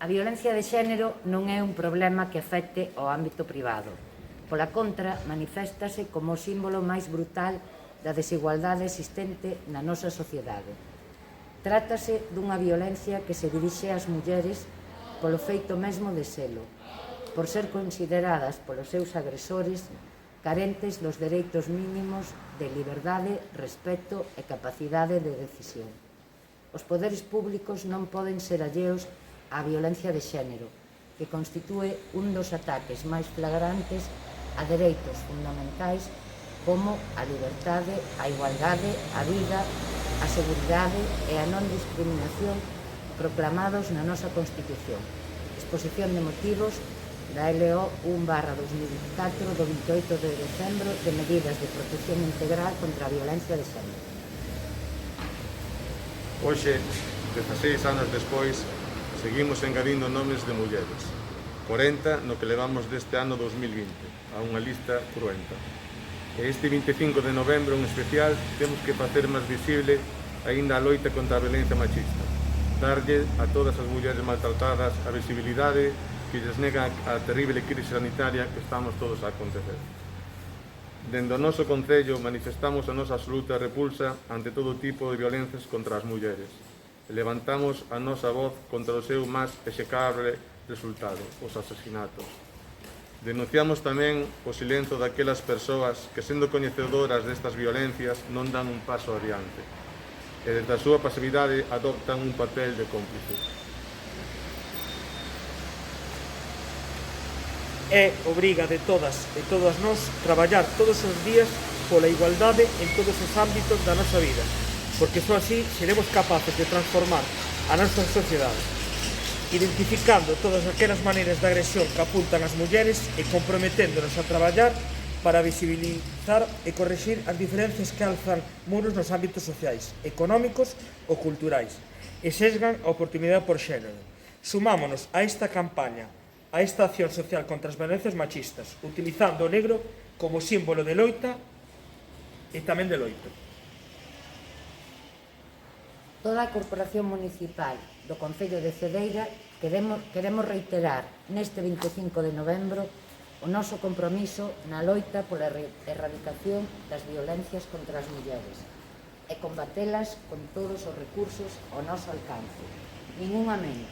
A violencia de xénero non é un problema que afecte ao ámbito privado. Pola contra, maniféstase como o símbolo máis brutal da desigualdade existente na nosa sociedade. Trátase dunha violencia que se dirixe ás mulleres polo feito mesmo de selo, por ser consideradas polos seus agresores carentes dos dereitos mínimos de liberdade, respeto e capacidade de decisión. Os poderes públicos non poden ser alleos á violencia de xénero, que constitúe un dos ataques máis flagrantes a dereitos fundamentais como a liberdade, a igualdade, a vida, a seguridade e a non discriminación proclamados na nosa Constitución. Exposición de motivos da LO 1/2004 do 28 de decembro de medidas de protección integral contra a violencia de xénero. Hoxe, 16 anos despois, seguimos engadindo nomes de mulleres. 40 no que levamos deste ano 2020, a unha lista cruenta. E este 25 de novembro, en especial, temos que facer máis visible aínda a loita contra a violencia machista. Darlle a todas as mulleres maltratadas a visibilidade que lles nega a terrible crise sanitaria que estamos todos a acontecer. Dende o noso Concello manifestamos a nosa absoluta repulsa ante todo tipo de violencias contra as mulleres e levantamos a nosa voz contra o seu máis execrable resultado, os asesinatos. Denunciamos tamén o silencio daquelas persoas que, sendo coñecedoras destas violencias, non dan un paso adiante e desde a súa pasividade adoptan un papel de cómplice. É obriga de todas e todos nós traballar todos os días pola igualdade en todos os ámbitos da nosa vida, porque só así seremos capaces de transformar a nosa sociedade, identificando todas aquelas maneiras de agresión que apuntan as mulleres e comprometéndonos a traballar para visibilizar e corrixir as diferencias que alzan muros nos ámbitos sociais, económicos ou culturais e sesgan a oportunidade por xénero. Sumámonos a esta campaña, a esta acción social contra as violencias machistas, utilizando o negro como símbolo de loita e tamén de loito. Toda a Corporación Municipal do Concello de Cedeira queremos reiterar neste 25 de novembro o noso compromiso na loita pola erradicación das violencias contra as mulleres e combatelas con todos os recursos ao noso alcance, nin unha menos.